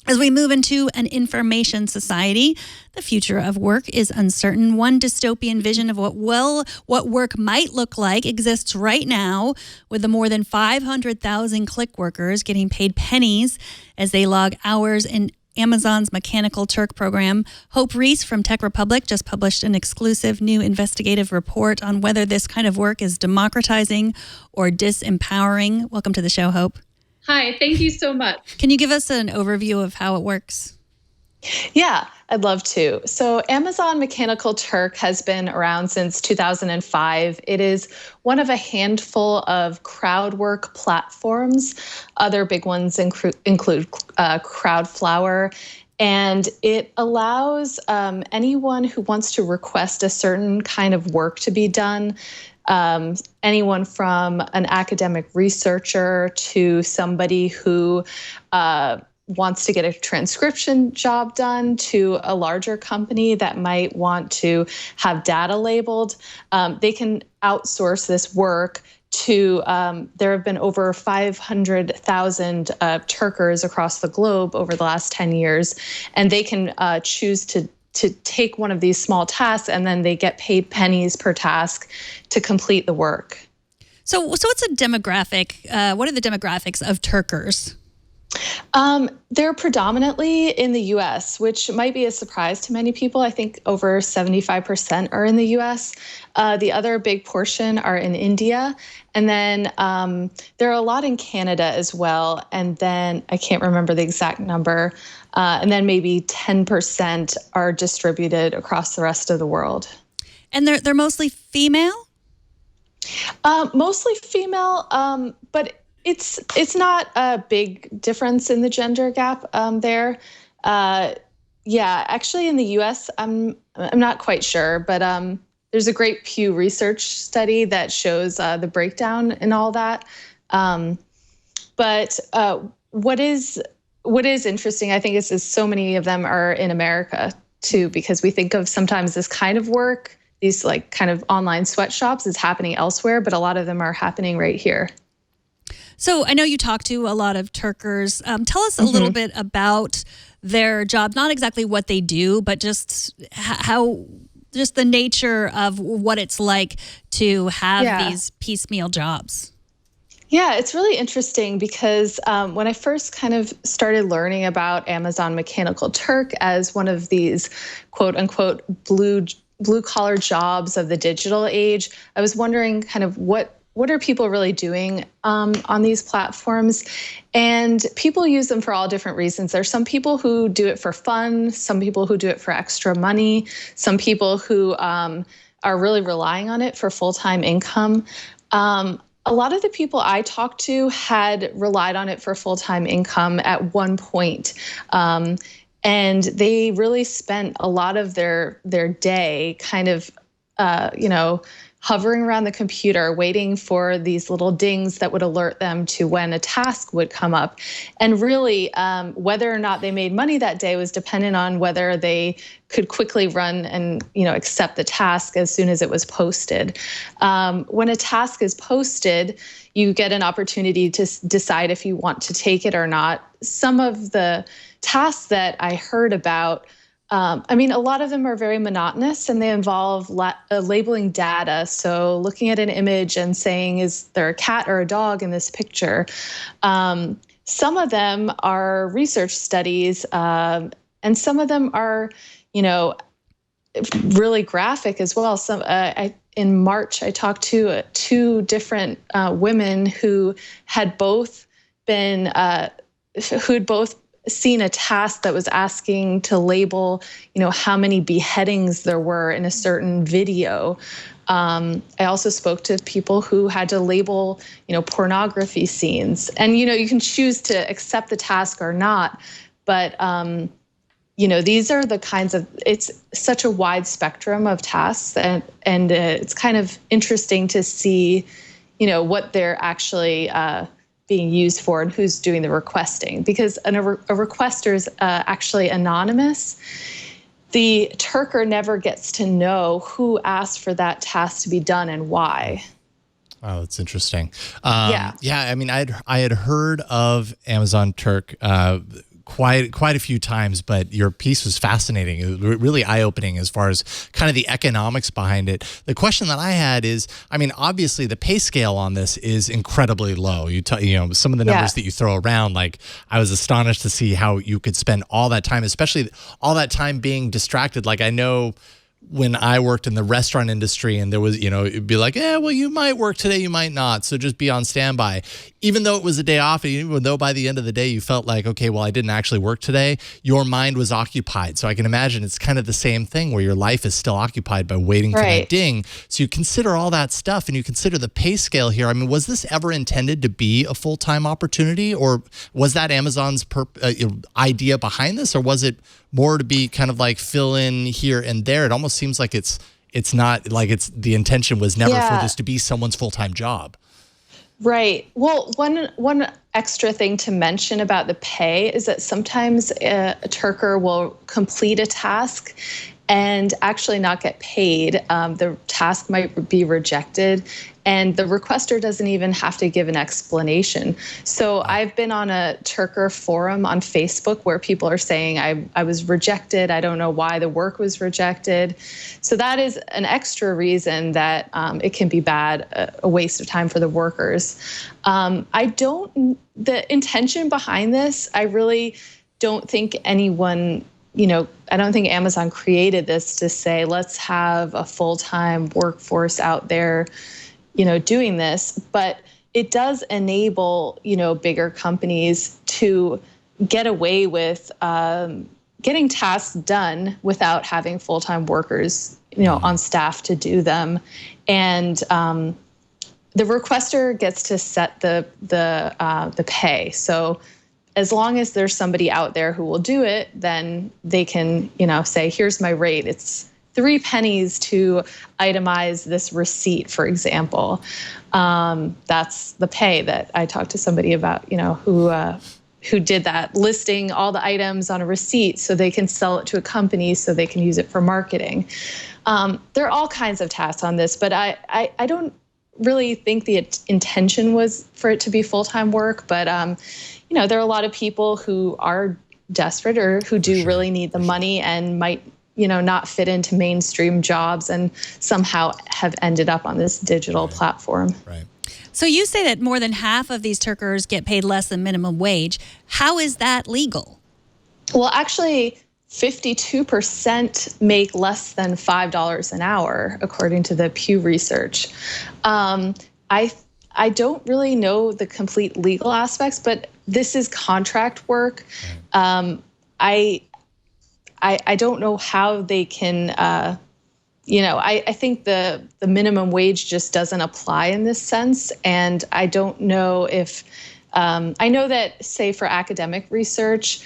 As we move into an information society, the future of work is uncertain. One dystopian vision of what work might look like exists right now, with the more than 500,000 click workers getting paid pennies as they log hours in Amazon's Mechanical Turk program. Hope Reese from Tech Republic just published an exclusive new investigative report on whether this kind of work is democratizing or disempowering. Welcome to the show, Hope. Hi, thank you so much. Can you give us an overview of how it works? Yeah, I'd love to. So Amazon Mechanical Turk has been around since 2005. It is one of a handful of crowd work platforms. Other big ones include Crowdflower. And it allows anyone who wants to request a certain kind of work to be done, anyone from an academic researcher to somebody who wants to get a transcription job done, to a larger company that might want to have data labeled. They can outsource this work to, there have been over 500,000 Turkers across the globe over the last 10 years, and they can choose to take one of these small tasks, and then they get paid pennies per task to complete the work. So what's a demographic? What are the demographics of Turkers? They're predominantly in the U.S., which might be a surprise to many people. I think over 75% are in the U.S. The other big portion are in India. And then there are a lot in Canada as well. And then I can't remember the exact number. And then maybe 10% are distributed across the rest of the world. And they're mostly female? Mostly female, but it's not a big difference in the gender gap there. Yeah, actually in the U.S., I'm not quite sure, but there's a great Pew Research study that shows the breakdown and all that. But what is interesting, I think, is so many of them are in America too, because we think of sometimes this kind of work, these like kind of online sweatshops, is happening elsewhere, but a lot of them are happening right here. So I know you talk to a lot of Turkers. Tell us a little bit about their job, not exactly what they do, but just just the nature of what it's like to have these piecemeal jobs. Yeah, it's really interesting because when I first kind of started learning about Amazon Mechanical Turk as one of these quote unquote blue collar jobs of the digital age, I was wondering kind of what are people really doing on these platforms? And people use them for all different reasons. There's some people who do it for fun, some people who do it for extra money, some people who are really relying on it for full-time income. A lot of the people I talked to had relied on it for full-time income at one point. And they really spent a lot of their day kind of, hovering around the computer, waiting for these little dings that would alert them to when a task would come up. And really, whether or not they made money that day was dependent on whether they could quickly run and accept the task as soon as it was posted. When a task is posted, you get an opportunity to decide if you want to take it or not. Some of the tasks that I heard about, a lot of them are very monotonous, and they involve labeling data. So looking at an image and saying, is there a cat or a dog in this picture? Some of them are research studies, and some of them are, really graphic as well. In March, I talked to two different women who had both been, who'd both seen a task that was asking to label, how many beheadings there were in a certain video. I also spoke to people who had to label, pornography scenes. And, you can choose to accept the task or not. But, these are the kinds of, it's such a wide spectrum of tasks. And it's kind of interesting to see, what they're actually being used for and who's doing the requesting, because a requester is actually anonymous. The Turker never gets to know who asked for that task to be done and why. Oh, that's interesting. Yeah. I had heard of Amazon Turk quite a few times, but your piece was fascinating. It was really eye-opening as far as kind of the economics behind it. The question that I had is, I mean, obviously the pay scale on this is incredibly low. You know, some of the numbers that you throw around, like I was astonished to see how you could spend all that time, especially all that time being distracted. Like I know when I worked in the restaurant industry and there was, you know, it'd be like, well, you might work today, you might not. So just be on standby. Even though it was a day off, and even though by the end of the day you felt like, okay, well, I didn't actually work today, your mind was occupied. So I can imagine it's kind of the same thing where your life is still occupied by waiting for that ding. So you consider all that stuff and you consider the pay scale here. I mean, was this ever intended to be a full-time opportunity, or was that Amazon's idea behind this, or was it more to be kind of like fill in here and there? It almost seems like it's not like the intention was never for this to be someone's full-time job. Right. Well, one extra thing to mention about the pay is that sometimes a Turker will complete a task and actually not get paid. The task might be rejected, and the requester doesn't even have to give an explanation. So I've been on a Turker forum on Facebook where people are saying, I was rejected. I don't know why the work was rejected. So that is an extra reason that it can be bad, a waste of time for the workers. The intention behind this, I really don't think anyone, I don't think Amazon created this to say, let's have a full-time workforce out there, doing this, but it does enable, bigger companies to get away with getting tasks done without having full-time workers, on staff to do them. And the requester gets to set the pay. So as long as there's somebody out there who will do it, then they can, say, here's my rate. It's 3 pennies to itemize this receipt, for example. That's the pay that I talked to somebody about, who did that, listing all the items on a receipt so they can sell it to a company so they can use it for marketing. There are all kinds of tasks on this, but I don't really think the intention was for it to be full-time work. But, there are a lot of people who are desperate or who do really need the money and might, not fit into mainstream jobs and somehow have ended up on this digital platform. Right. So you say that more than half of these Turkers get paid less than minimum wage. How is that legal? Well, actually, 52% make less than $5 an hour, according to the Pew Research. I don't really know the complete legal aspects, but this is contract work. I don't know how they can, I think the minimum wage just doesn't apply in this sense. And I don't know if, I know that, say, for academic research,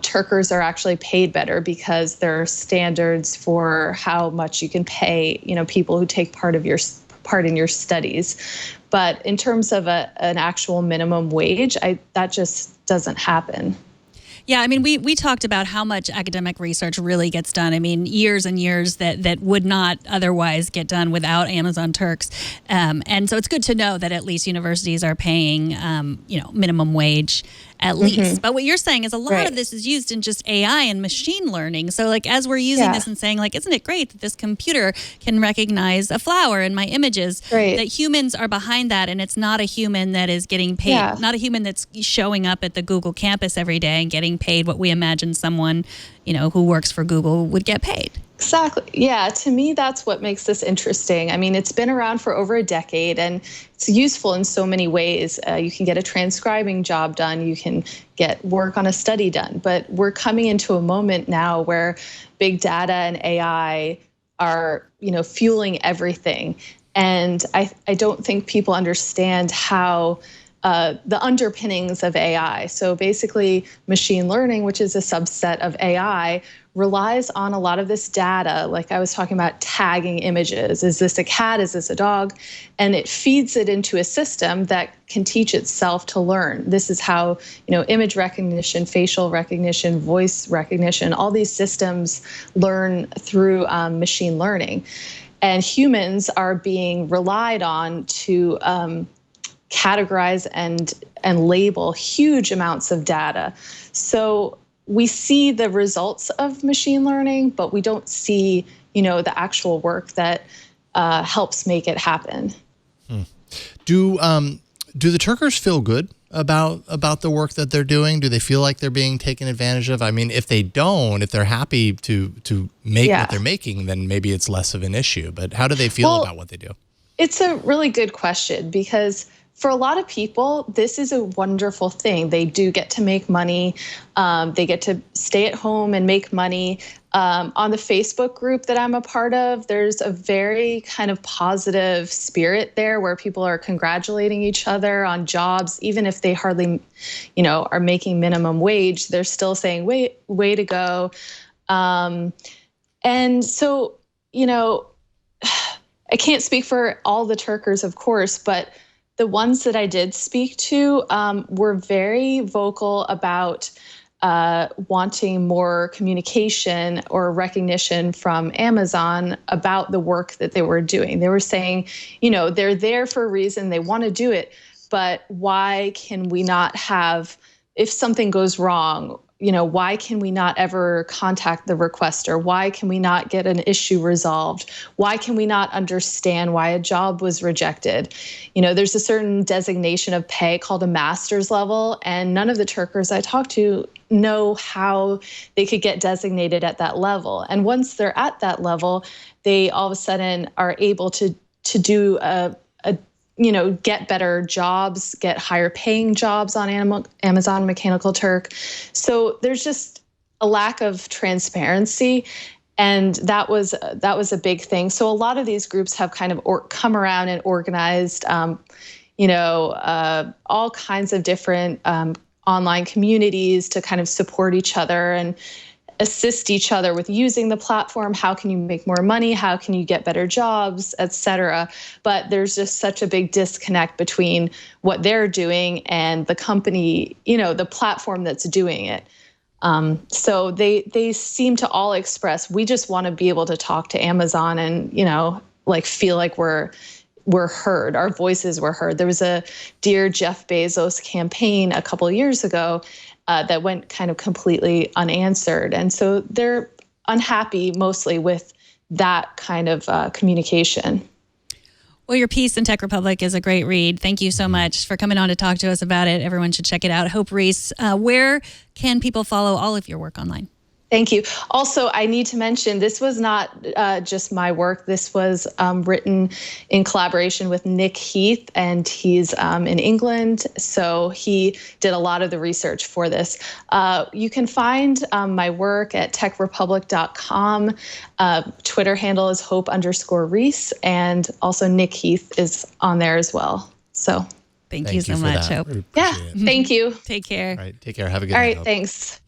Turkers are actually paid better because there are standards for how much you can pay, people who take part in your studies. But in terms of an actual minimum wage, that just doesn't happen. Yeah, I mean, we talked about how much academic research really gets done. I mean, years and years that would not otherwise get done without Amazon Turks. And so it's good to know that at least universities are paying, minimum wage at least. But what you're saying is a lot of this is used in just AI and machine learning. So like as we're using this and saying like, isn't it great that this computer can recognize a flower in my images, that humans are behind that and it's not a human that is getting paid, not a human that's showing up at the Google campus every day and getting paid what we imagine someone, who works for Google would get paid. Exactly. Yeah, to me, that's what makes this interesting. I mean, it's been around for over a decade and it's useful in so many ways. You can get a transcribing job done. You can get work on a study done. But we're coming into a moment now where big data and AI are, fueling everything. And I don't think people understand how the underpinnings of AI. So basically, machine learning, which is a subset of AI, relies on a lot of this data. Like I was talking about tagging images. Is this a cat? Is this a dog? And it feeds it into a system that can teach itself to learn. This is how, image recognition, facial recognition, voice recognition, all these systems learn through machine learning. And humans are being relied on to categorize and label huge amounts of data. So we see the results of machine learning, but we don't see, the actual work that helps make it happen. Do the Turkers feel good about the work that they're doing? Do they feel like they're being taken advantage of? I mean, if they don't, if they're happy to make what they're making, then maybe it's less of an issue. But how do they feel about what they do? It's a really good question, because for a lot of people, this is a wonderful thing. They do get to make money. They get to stay at home and make money. On the Facebook group that I'm a part of, there's a very kind of positive spirit there where people are congratulating each other on jobs, even if they hardly, are making minimum wage. They're still saying, way to go. And so, I can't speak for all the Turkers, of course, but the ones that I did speak to were very vocal about wanting more communication or recognition from Amazon about the work that they were doing. They were saying, they're there for a reason, they want to do it, but why can we not have, if something goes wrong, why can we not ever contact the requester? Why can we not get an issue resolved? Why can we not understand why a job was rejected? There's a certain designation of pay called a master's level, and none of the Turkers I talked to know how they could get designated at that level. And once they're at that level, they all of a sudden are able to do get better jobs, get higher paying jobs on Amazon Mechanical Turk. So there's just a lack of transparency. And that was a big thing. So a lot of these groups have kind of come around and organized, all kinds of different online communities to kind of support each other and assist each other with using the platform. How can you make more money? How can you get better jobs, et cetera? But there's just such a big disconnect between what they're doing and the company, the platform that's doing it. So they seem to all express, we just want to be able to talk to Amazon and, feel like we're heard, our voices were heard. There was a Dear Jeff Bezos campaign a couple of years ago that went kind of completely unanswered. And so they're unhappy mostly with that kind of communication. Well, your piece in Tech Republic is a great read. Thank you so much for coming on to talk to us about it. Everyone should check it out. Hope Reese, where can people follow all of your work online? Thank you. Also, I need to mention, this was not just my work. This was written in collaboration with Nick Heath, and he's in England. So he did a lot of the research for this. You can find my work at techrepublic.com. Twitter handle is Hope_Reese, and also Nick Heath is on there as well. So thank you so much, Hope. Yeah, thank you. Take care. All right, take care. Have a good night. night. All right, Hope. thanks.